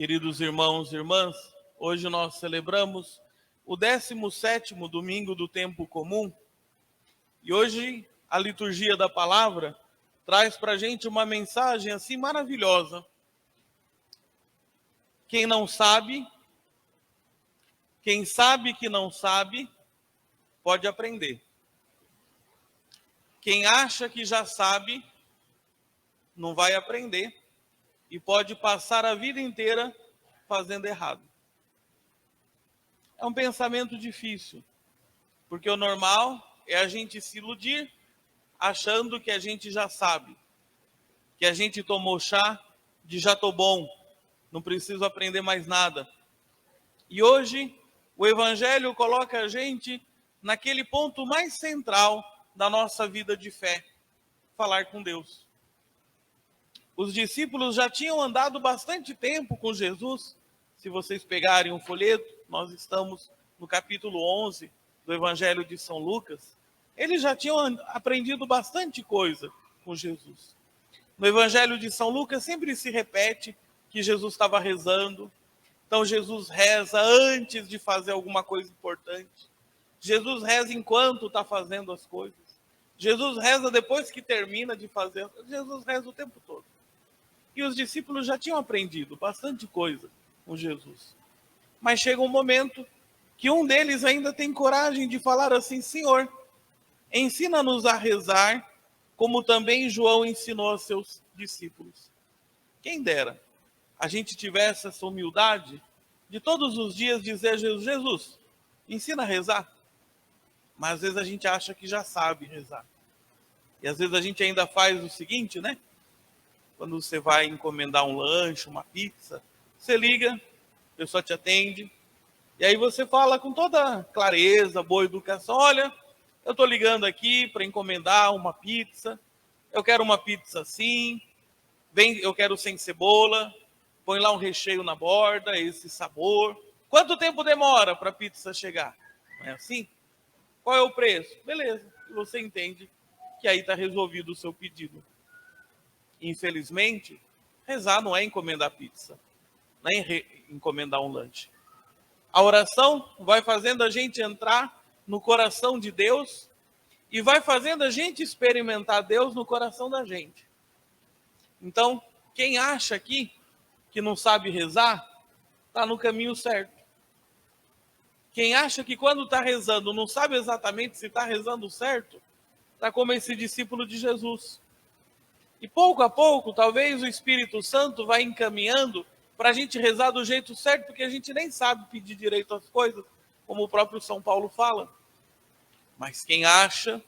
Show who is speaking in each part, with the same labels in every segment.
Speaker 1: Queridos irmãos e irmãs, hoje nós celebramos o 17º domingo do tempo comum e hoje a liturgia da palavra traz para a gente uma mensagem assim maravilhosa. Quem sabe que não sabe, pode aprender. Quem acha que já sabe, não vai aprender e pode passar a vida inteira fazendo errado. É um pensamento difícil, porque o normal é a gente se iludir achando que a gente já sabe, que a gente tomou chá de já tô bom, não preciso aprender mais nada. E hoje o Evangelho coloca a gente naquele ponto mais central da nossa vida de fé, falar com Deus. Os discípulos já tinham andado bastante tempo com Jesus. Se vocês pegarem um folheto, nós estamos no capítulo 11 do Evangelho de São Lucas. Eles já tinham aprendido bastante coisa com Jesus. No Evangelho de São Lucas sempre se repete que Jesus estava rezando. Então Jesus reza antes de fazer alguma coisa importante. Jesus reza enquanto está fazendo as coisas. Jesus reza depois que termina de fazer. Jesus reza o tempo todo. E os discípulos já tinham aprendido bastante coisa com Jesus. Mas chega um momento que um deles ainda tem coragem de falar assim: Senhor, ensina-nos a rezar, como também João ensinou a seus discípulos. Quem dera a gente tivesse essa humildade de todos os dias dizer a Jesus: Jesus, ensina a rezar. Mas às vezes a gente acha que já sabe rezar. E às vezes a gente ainda faz o seguinte, né? Quando você vai encomendar um lanche, uma pizza, você liga, a pessoa te atende, e aí você fala com toda clareza, boa educação: olha, eu estou ligando aqui para encomendar uma pizza, eu quero uma pizza assim, eu quero sem cebola, põe lá um recheio na borda, esse sabor. Quanto tempo demora para a pizza chegar? Não é assim? Qual é o preço? Beleza, e você entende que aí está resolvido o seu pedido. Infelizmente, rezar não é encomendar pizza, nem encomendar um lanche. A oração vai fazendo a gente entrar no coração de Deus e vai fazendo a gente experimentar Deus no coração da gente. Então, quem acha aqui que não sabe rezar, está no caminho certo. Quem acha que quando está rezando não sabe exatamente se está rezando certo, está como esse discípulo de Jesus. E pouco a pouco, talvez o Espírito Santo vai encaminhando para a gente rezar do jeito certo, porque a gente nem sabe pedir direito as coisas, como o próprio São Paulo fala. Mas quem acha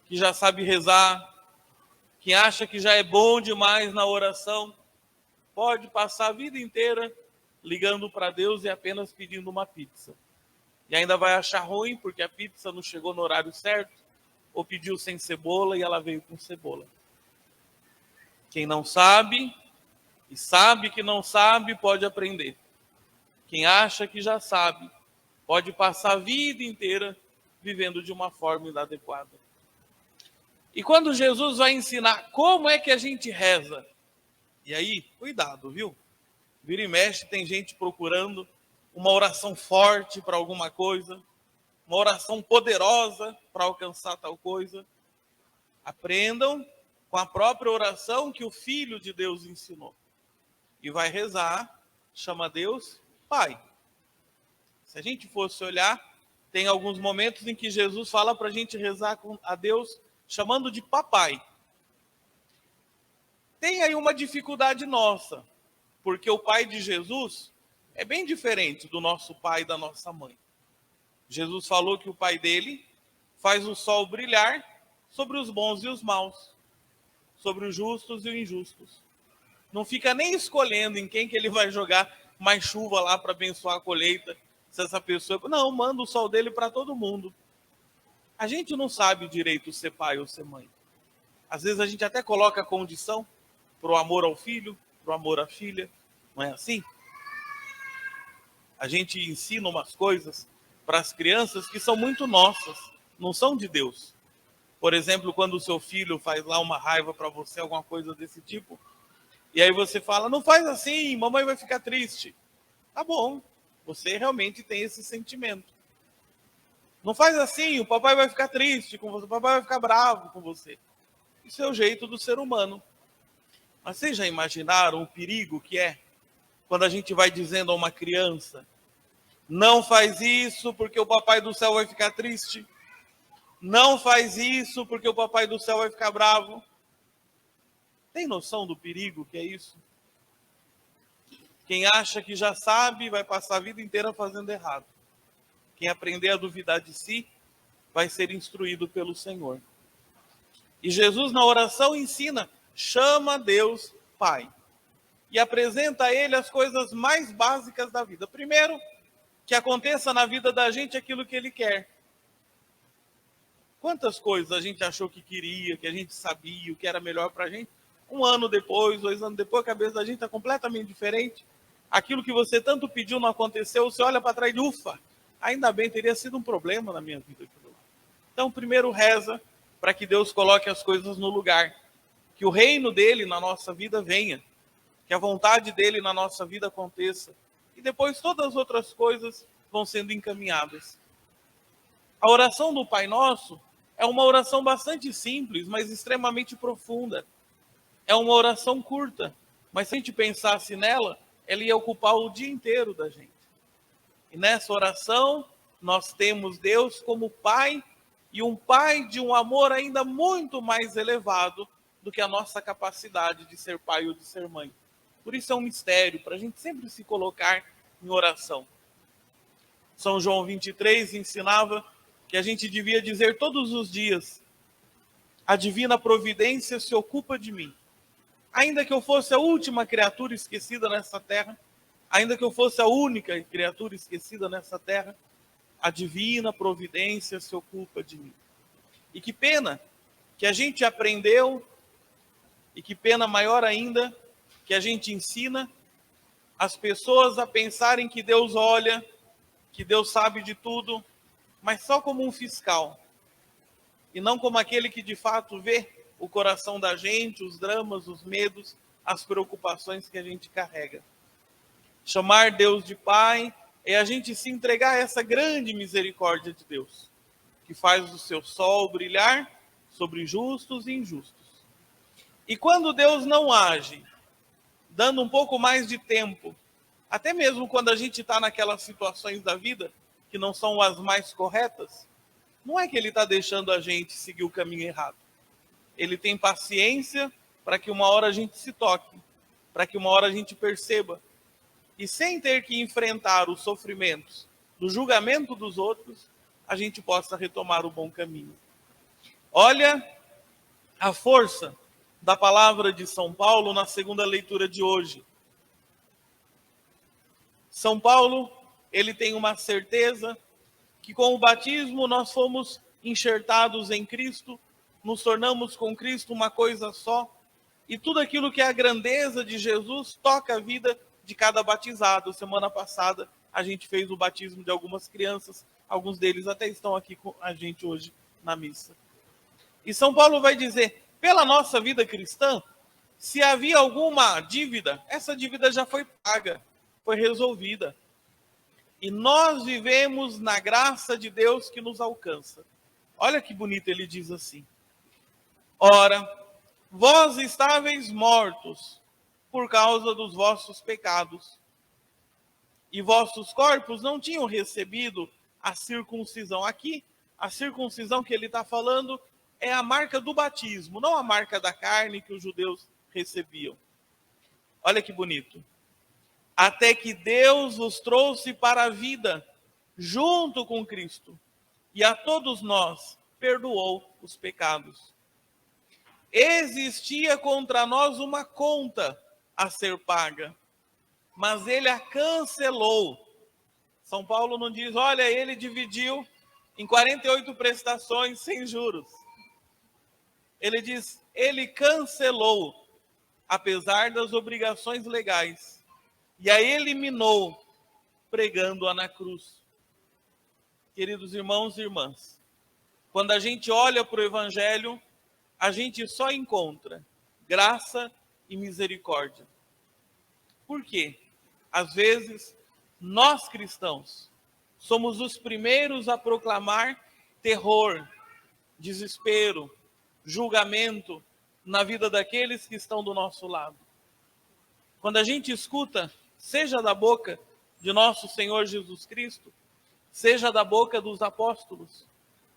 Speaker 1: que já sabe rezar, quem acha que já é bom demais na oração, pode passar a vida inteira ligando para Deus e apenas pedindo uma pizza. E ainda vai achar ruim porque a pizza não chegou no horário certo, ou pediu sem cebola e ela veio com cebola. Quem não sabe e sabe que não sabe, pode aprender. Quem acha que já sabe, pode passar a vida inteira vivendo de uma forma inadequada. E quando Jesus vai ensinar como é que a gente reza, e aí, cuidado, viu? Vira e mexe, tem gente procurando uma oração forte para alguma coisa, uma oração poderosa para alcançar tal coisa. Aprendam com a própria oração que o Filho de Deus ensinou. E vai rezar, chama Deus Pai. Se a gente fosse olhar, tem alguns momentos em que Jesus fala para a gente rezar a Deus chamando de papai. Tem aí uma dificuldade nossa, porque o pai de Jesus é bem diferente do nosso pai e da nossa mãe. Jesus falou que o pai dele faz o sol brilhar sobre os bons e os maus, sobre os justos e os injustos. Não fica nem escolhendo em quem que ele vai jogar mais chuva lá para abençoar a colheita. Se essa pessoa... Não, manda o sol dele para todo mundo. A gente não sabe direito ser pai ou ser mãe. Às vezes a gente até coloca a condição para o amor ao filho, para o amor à filha. Não é assim? A gente ensina umas coisas para as crianças que são muito nossas, não são de Deus. Por exemplo, quando o seu filho faz lá uma raiva para você, alguma coisa desse tipo, E aí você fala, não faz assim, mamãe vai ficar triste. Tá bom, você realmente tem esse sentimento. Não faz assim, o papai vai ficar triste com você, o papai vai ficar bravo com você. Isso é o jeito do ser humano. Mas vocês já imaginaram o perigo que é quando a gente vai dizendo a uma criança, não faz isso porque o papai do céu vai ficar triste. Não faz isso porque o papai do céu vai ficar bravo. Tem noção do perigo que é isso? Quem acha que já sabe vai passar a vida inteira fazendo errado. Quem aprender a duvidar de si vai ser instruído pelo Senhor. E Jesus na oração ensina, chama Deus Pai. E apresenta a Ele as coisas mais básicas da vida. Primeiro, que aconteça na vida da gente aquilo que Ele quer. Quantas coisas a gente achou que queria, que a gente sabia, o que era melhor para a gente. 1 ano depois, 2 anos depois, a cabeça da gente está completamente diferente. Aquilo que você tanto pediu não aconteceu, você olha para trás e ufa, ainda bem, teria sido um problema na minha vida. Então, primeiro reza para que Deus coloque as coisas no lugar. Que o reino dele na nossa vida venha. Que a vontade dele na nossa vida aconteça. E depois todas as outras coisas vão sendo encaminhadas. A oração do Pai Nosso é uma oração bastante simples, mas extremamente profunda. É uma oração curta, mas se a gente pensasse nela, ela ia ocupar o dia inteiro da gente. E nessa oração, nós temos Deus como Pai, e um Pai de um amor ainda muito mais elevado do que a nossa capacidade de ser pai ou de ser mãe. Por isso é um mistério, para a gente sempre se colocar em oração. São João 23 ensinava que a gente devia dizer todos os dias, a divina providência se ocupa de mim. Ainda que eu fosse a última criatura esquecida nessa terra, ainda que eu fosse a única criatura esquecida nessa terra, a divina providência se ocupa de mim. E que pena que a gente aprendeu, e que pena maior ainda, que a gente ensina as pessoas a pensarem que Deus olha, que Deus sabe de tudo, mas só como um fiscal, e não como aquele que de fato vê o coração da gente, os dramas, os medos, as preocupações que a gente carrega. Chamar Deus de Pai é a gente se entregar a essa grande misericórdia de Deus, que faz o seu sol brilhar sobre justos e injustos. E quando Deus não age, dando um pouco mais de tempo, até mesmo quando a gente está naquelas situações da vida que não são as mais corretas, não é que Ele está deixando a gente seguir o caminho errado. Ele tem paciência para que uma hora a gente se toque, para que uma hora a gente perceba. E sem ter que enfrentar os sofrimentos do julgamento dos outros, a gente possa retomar o bom caminho. Olha a força da palavra de São Paulo na segunda leitura de hoje. São Paulo, ele tem uma certeza que com o batismo nós fomos enxertados em Cristo, nos tornamos com Cristo uma coisa só, e tudo aquilo que é a grandeza de Jesus toca a vida de cada batizado. Semana passada a gente fez o batismo de algumas crianças, alguns deles até estão aqui com a gente hoje na missa. E São Paulo vai dizer, pela nossa vida cristã, se havia alguma dívida, essa dívida já foi paga, foi resolvida. E nós vivemos na graça de Deus que nos alcança. Olha que bonito ele diz assim. Ora, vós estáveis mortos por causa dos vossos pecados, e vossos corpos não tinham recebido a circuncisão. Aqui, a circuncisão que ele está falando é a marca do batismo, não a marca da carne que os judeus recebiam. Olha que bonito. Até que Deus os trouxe para a vida, junto com Cristo, e a todos nós perdoou os pecados. Existia contra nós uma conta a ser paga, mas ele a cancelou. São Paulo não diz, olha, ele dividiu em 48 prestações sem juros. Ele diz, ele cancelou, apesar das obrigações legais, e a eliminou, pregando-a na cruz. Queridos irmãos e irmãs, quando a gente olha para o Evangelho, a gente só encontra graça e misericórdia. Por quê? Às vezes, nós cristãos somos os primeiros a proclamar terror, desespero, julgamento na vida daqueles que estão do nosso lado. Quando a gente escuta, seja da boca de nosso Senhor Jesus Cristo, seja da boca dos apóstolos,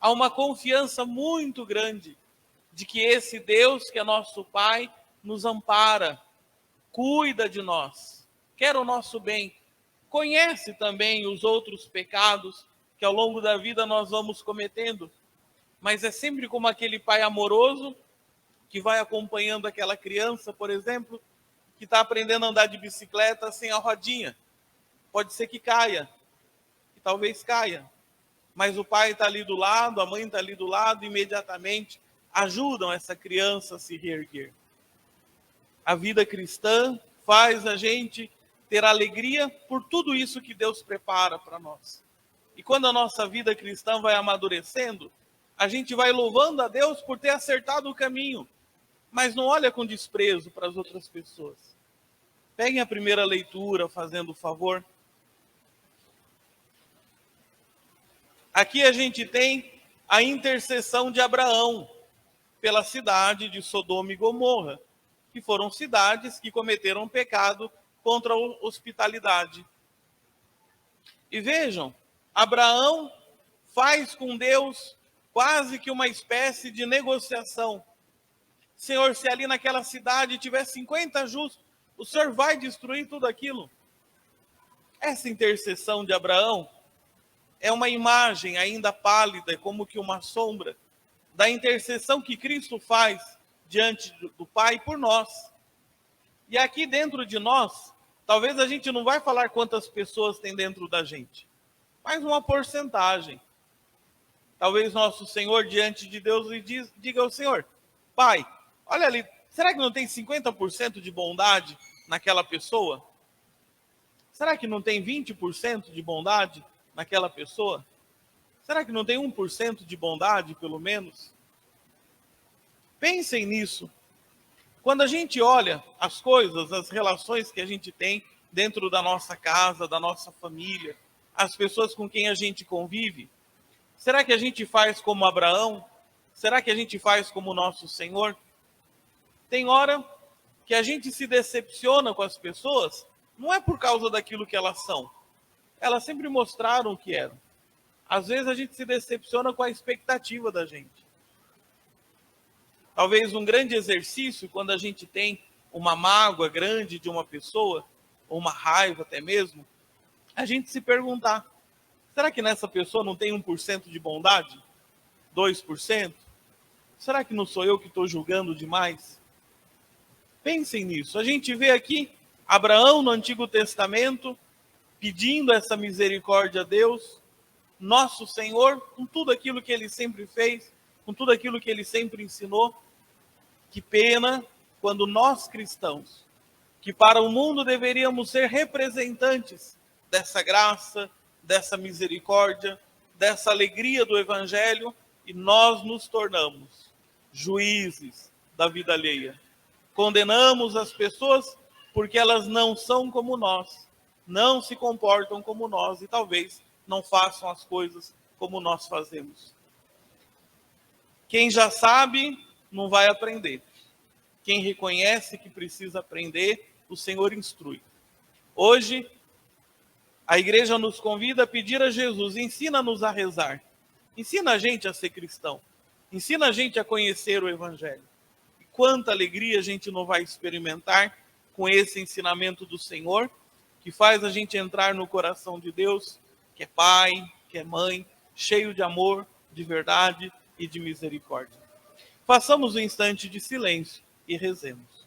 Speaker 1: há uma confiança muito grande de que esse Deus, que é nosso Pai, nos ampara, cuida de nós, quer o nosso bem, conhece também os outros pecados que ao longo da vida nós vamos cometendo, mas é sempre como aquele pai amoroso que vai acompanhando aquela criança, por exemplo, que está aprendendo a andar de bicicleta sem a rodinha. Pode ser que caia, que talvez caia, mas o pai está ali do lado, a mãe está ali do lado, imediatamente ajudam essa criança a se reerguer. A vida cristã faz a gente ter alegria por tudo isso que Deus prepara para nós. E quando a nossa vida cristã vai amadurecendo, a gente vai louvando a Deus por ter acertado o caminho, mas não olha com desprezo para as outras pessoas. Peguem a primeira leitura, fazendo o favor. Aqui a gente tem a intercessão de Abraão pela cidade de Sodoma e Gomorra, que foram cidades que cometeram pecado contra a hospitalidade. E vejam, Abraão faz com Deus quase que uma espécie de negociação. Senhor, se ali naquela cidade tiver 50 justos, o Senhor vai destruir tudo aquilo? Essa intercessão de Abraão é uma imagem ainda pálida, como que uma sombra, da intercessão que Cristo faz diante do Pai por nós. E aqui dentro de nós, talvez a gente não vai falar quantas pessoas tem dentro da gente, mas uma porcentagem. Talvez nosso Senhor diante de Deus lhe diga ao Senhor: Pai, olha ali, será que não tem 50% de bondade naquela pessoa? Será que não tem 20% de bondade naquela pessoa? Será que não tem 1% de bondade, pelo menos? Pensem nisso. Quando a gente olha as coisas, as relações que a gente tem dentro da nossa casa, da nossa família, as pessoas com quem a gente convive, será que a gente faz como Abraão? Será que a gente faz como o nosso Senhor? Tem hora que a gente se decepciona com as pessoas, não é por causa daquilo que elas são. Elas sempre mostraram o que eram. Às vezes a gente se decepciona com a expectativa da gente. Talvez um grande exercício, quando a gente tem uma mágoa grande de uma pessoa, ou uma raiva até mesmo, a gente se perguntar: será que nessa pessoa não tem 1% de bondade? 2%? Será que não sou eu que estou julgando demais? Pensem nisso. A gente vê aqui Abraão no Antigo Testamento pedindo essa misericórdia a Deus, nosso Senhor, com tudo aquilo que ele sempre fez, com tudo aquilo que ele sempre ensinou. Que pena quando nós cristãos, que para o mundo deveríamos ser representantes dessa graça, dessa misericórdia, dessa alegria do Evangelho, e nós nos tornamos juízes da vida alheia. Condenamos as pessoas porque elas não são como nós, não se comportam como nós e talvez não façam as coisas como nós fazemos. Quem já sabe, não vai aprender. Quem reconhece que precisa aprender, o Senhor instrui. Hoje, a igreja nos convida a pedir a Jesus: ensina-nos a rezar. Ensina a gente a ser cristão. Ensina a gente a conhecer o Evangelho. E quanta alegria a gente não vai experimentar com esse ensinamento do Senhor, que faz a gente entrar no coração de Deus, que é Pai, que é Mãe, cheio de amor, de verdade e de misericórdia. Façamos um instante de silêncio e rezemos.